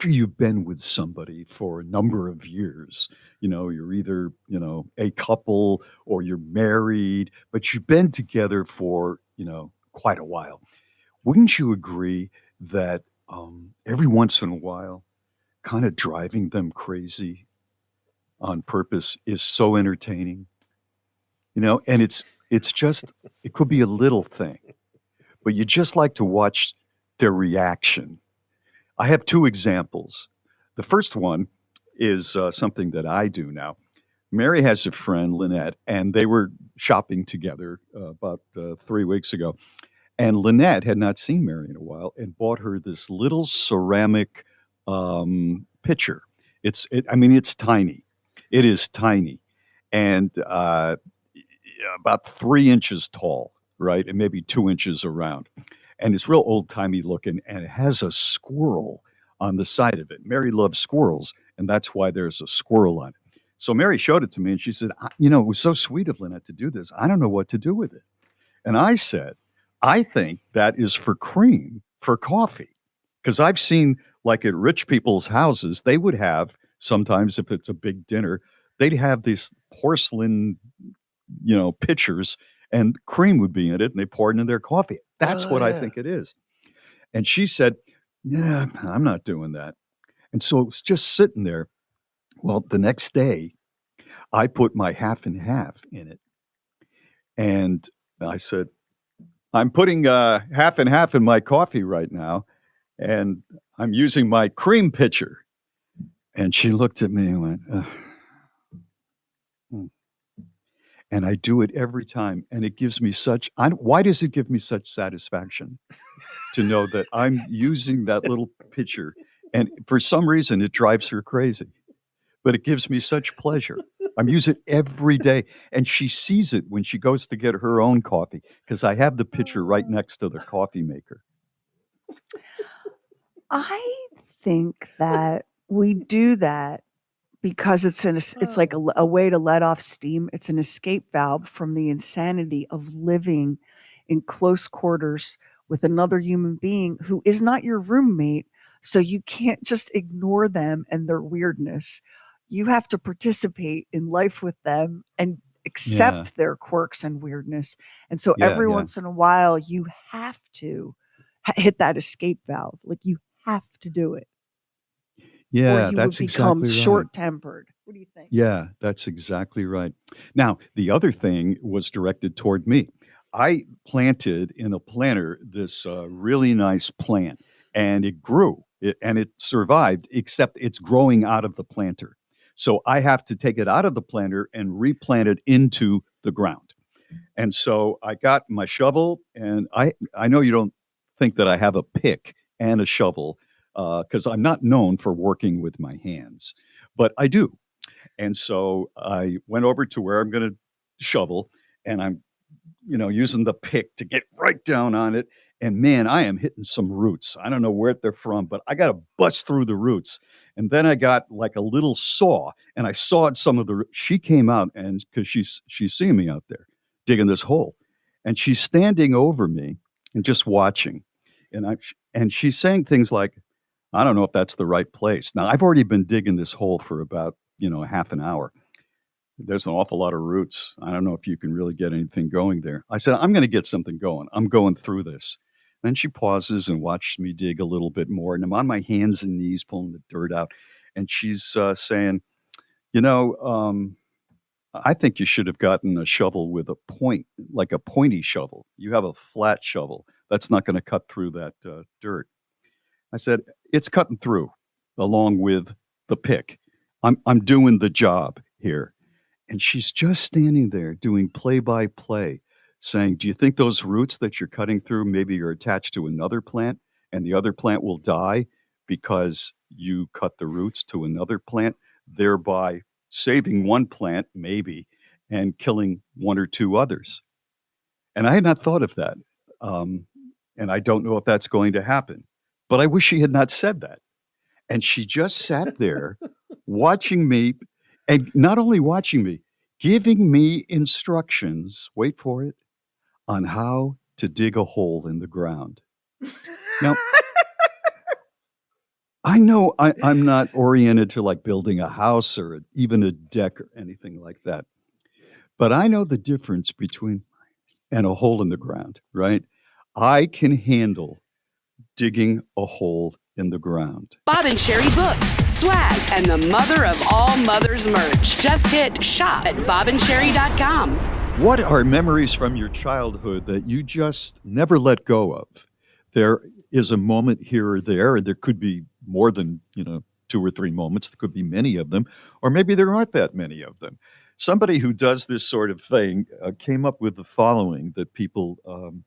after you've been with somebody for a number of years, you're either, a couple or you're married, but you've been together for, quite a while. Wouldn't you agree that every once in a while, kind of driving them crazy on purpose is so entertaining? And it's just it could be a little thing, but you just like to watch their reaction. I have two examples. The first one is something that I do now. Mary has a friend, Lynette, and they were shopping together about 3 weeks ago. And Lynette had not seen Mary in a while and bought her this little ceramic pitcher. I mean, it's tiny. It is tiny, and about 3 inches tall, right, and maybe 2 inches around, and it's real old timey looking, and it has a squirrel on the side of it. Mary loves squirrels, and that's why there's a squirrel on it. So Mary showed it to me, and she said, It was so sweet of Lynette to do this. I don't know what to do with it." And I said, "I think that is for cream for coffee." Because I've seen, like at rich people's houses, they would have sometimes, if it's a big dinner, they'd have these porcelain, pitchers, and cream would be in it, and they pour it in their coffee. That's Oh, what I yeah. think it is. And she said, "Yeah, I'm not doing that." And so it was just sitting there. Well, the next day, I put my half and half in it. And I said, "I'm putting half and half in my coffee right now, and I'm using my cream pitcher." And she looked at me and went, "Ugh, hmm." And I do it every time. And it gives me why does it give me such satisfaction to know that I'm using that little pitcher? And for some reason, it drives her crazy, but it gives me such pleasure. I'm using it every day, and she sees it when she goes to get her own coffee because I have the pitcher right next to the coffee maker. I think that we do that because it's like a way to let off steam. It's an escape valve from the insanity of living in close quarters with another human being who is not your roommate. So you can't just ignore them and their weirdness. You have to participate in life with them and Yeah, accept their quirks and weirdness. And so yeah, every yeah. once in a while, you have to hit that escape valve. Like you have to do it, or Yeah, you would that's become exactly right. short tempered. What do you think? Yeah, that's exactly right. Now, the other thing was directed toward me. I planted in a planter this really nice plant, and it grew and it survived, except it's growing out of the planter. So I have to take it out of the planter and replant it into the ground. And so I got my shovel, and I know you don't think that I have a pick and a shovel because I'm not known for working with my hands, but I do. And so I went over to where I'm going to shovel, and I'm, using the pick to get right down on it. And man, I am hitting some roots. I don't know where they're from, but I got to bust through the roots. And then I got like a little saw, and I sawed some of the. She came out, and because she's seeing me out there digging this hole, and she's standing over me and just watching, and she's saying things like, "I don't know if that's the right place." Now I've already been digging this hole for about half an hour. There's an awful lot of roots. I don't know if you can really get anything going there. I said, "I'm going to get something going. I'm going through this." Then she pauses and watches me dig a little bit more. And I'm on my hands and knees pulling the dirt out. And she's saying, you know, um, I think you should have gotten a shovel with a point, like a pointy shovel. You have a flat shovel. That's not going to cut through that dirt. I said, "It's cutting through along with the pick. I'm doing the job here." And she's just standing there doing play by play, saying, "Do you think those roots that you're cutting through maybe are attached to another plant and the other plant will die because you cut the roots to another plant, thereby saving one plant, maybe, and killing one or two others?" And I had not thought of that. Um, and I don't know if that's going to happen. But I wish she had not said that. And she just sat there watching me, and not only watching me, giving me instructions, wait for it, on how to dig a hole in the ground. Now, I know I'm not oriented to like building a house or even a deck or anything like that, but I know the difference between and a hole in the ground, right? I can handle digging a hole in the ground. Bob and Sheri books, swag, and the mother of all mothers merch. Just hit shop at bobandsheri.com. What are memories from your childhood that you just never let go of? There is a moment here or there, and there could be more than, 2 or 3 moments. There could be many of them, or maybe there aren't that many of them. Somebody who does this sort of thing came up with the following that people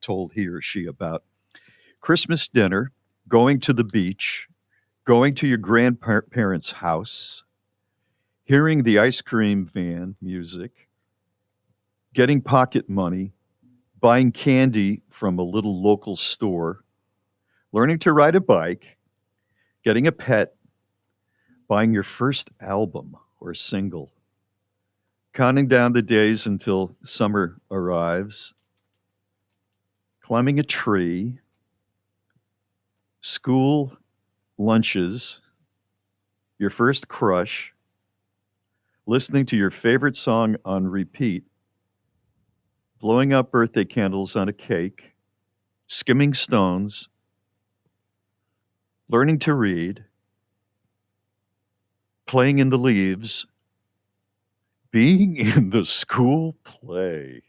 told he or she about Christmas dinner, going to the beach, going to your grandparents' house, hearing the ice cream van music, getting pocket money, buying candy from a little local store, learning to ride a bike, getting a pet, buying your first album or single, counting down the days until summer arrives, climbing a tree, school lunches, your first crush, listening to your favorite song on repeat, blowing out birthday candles on a cake, skimming stones, learning to read, playing in the leaves, being in the school play,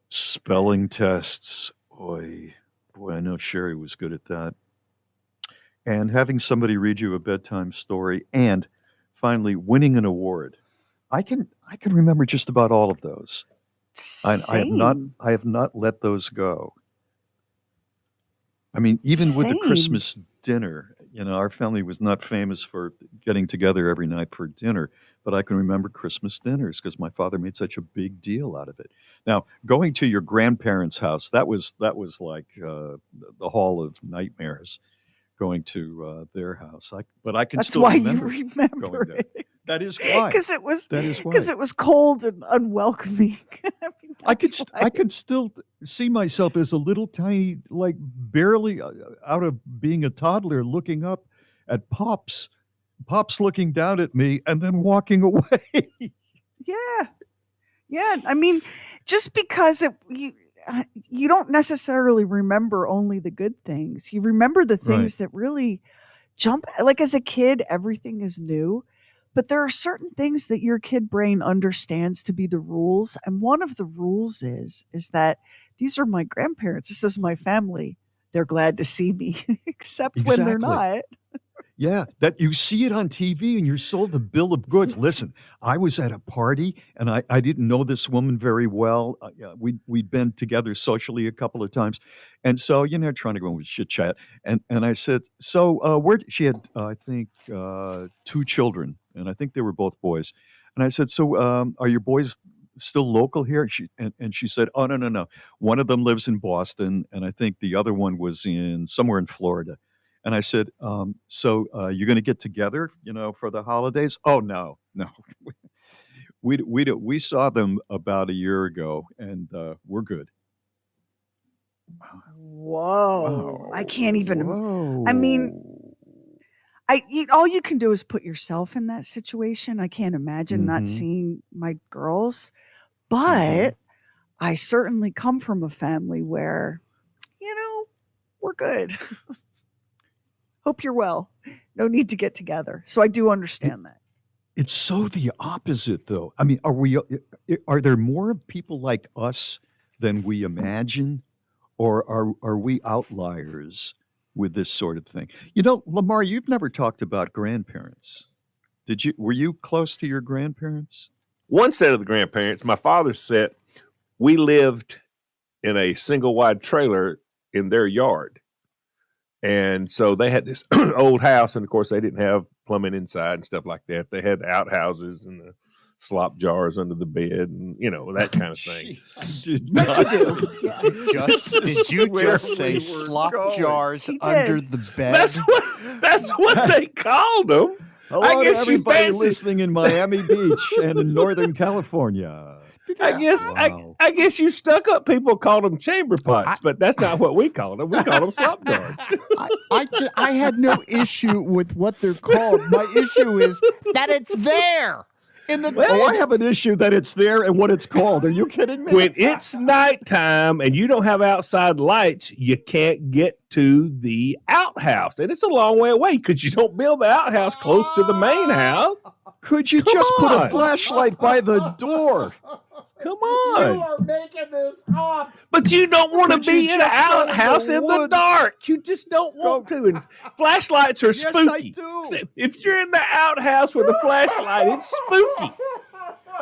spelling tests. Boy, I know Sheri was good at that. And having somebody read you a bedtime story, and finally winning an award. I can remember just about all of those. I have not Same. I have not let those go. I mean, even with the Same. Christmas dinner, our family was not famous for getting together every night for dinner, but I can remember Christmas dinners because my father made such a big deal out of it. Now, going to your grandparents' house, that was like the hall of nightmares. Going to their house, but I can That's still why you remember going remember there. it. That is why. Because it was That is because why. it was cold and unwelcoming. I mean, I that's could st- why. I could still see myself as a little tiny, like barely out of being a toddler, looking up at Pops looking down at me, and then walking away. Yeah. Yeah, I mean, just because you don't necessarily remember only the good things. You remember the Right. things that really jump like, as a kid, everything is new, but there are certain things that your kid brain understands to be the rules, and one of the rules is that these are my grandparents, this is my family. They're glad to see me, except when they're Exactly. not. Yeah, that you see it on TV and you're sold a bill of goods. Listen, I was at a party and I didn't know this woman very well. Yeah, we'd been together socially a couple of times, and so trying to go with chit chat. And I said, so where she had I think 2 children, and I think they were both boys. And I said, so are your boys still local here? And she said, oh, no, no, no. One of them lives in Boston, and I think the other one was in somewhere in Florida. And I said, "So you're going to get together, for the holidays?" Oh no, no, we saw them about a year ago, and we're good. Whoa, I Wow, can't even I mean, whoa. all you can do is put yourself in that situation. I can't imagine not Mm-hmm. seeing my girls, Mm-hmm. but I certainly come from a family where, you know, we're good. Hope you're well. No need to get together. So I do It, understand that. it's so the opposite, though. I mean, are there more people like us than we imagine, or are we outliers with this sort of thing? Lamar, you've never talked about grandparents. Did you? Were you close to your grandparents? One set of the grandparents, my father's set, we lived in a single wide trailer in their yard. And so they had this old house, and of course, they didn't have plumbing inside and stuff like that. They had outhouses and the slop jars under the bed, and that kind of thing. Jeez, I did Like you not do. think Yeah. this Did is you where just say we were slop going. jars He under did. the bed? That's what they called them. Hello I to guess you everybody fancy. listening in Miami Beach and in Northern California. I guess Wow. I guess you stuck up people called them chamber pots, but that's not what we call them. We call them slop jars. I had no issue with what they're called. My issue is that it's there in the. Oh, I have an issue that it's there and what it's called. Are you kidding me? When it's nighttime and you don't have outside lights, you can't get to the outhouse. And it's a long way away because you don't build the outhouse close to the main house. Could you Come just put on. a flashlight by the door? Come You on. are making this up. But you don't want to Could you be in an just go in the outhouse in the woods? dark. You just don't want to. And flashlights are Yes, I spooky. do. If you're in the outhouse with a flashlight, it's spooky.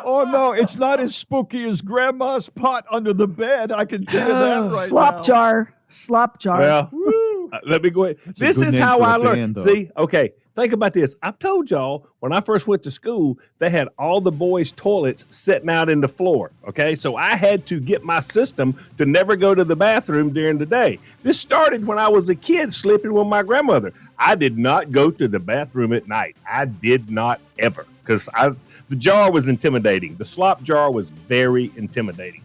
Oh no, it's not as spooky as Grandma's pot under the bed. I can tell you that right Slop now. jar. Slop jar. Well, let me go ahead. a This good is name how for a I learned. band, though. See, okay, think about this. I've told y'all when I first went to school, they had all the boys' toilets sitting out in the floor. Okay, so I had to get my system to never go to the bathroom during the day. This started when I was a kid sleeping with my grandmother. I did not go to the bathroom at night. I did not ever because the jar was intimidating. The slop jar was very intimidating.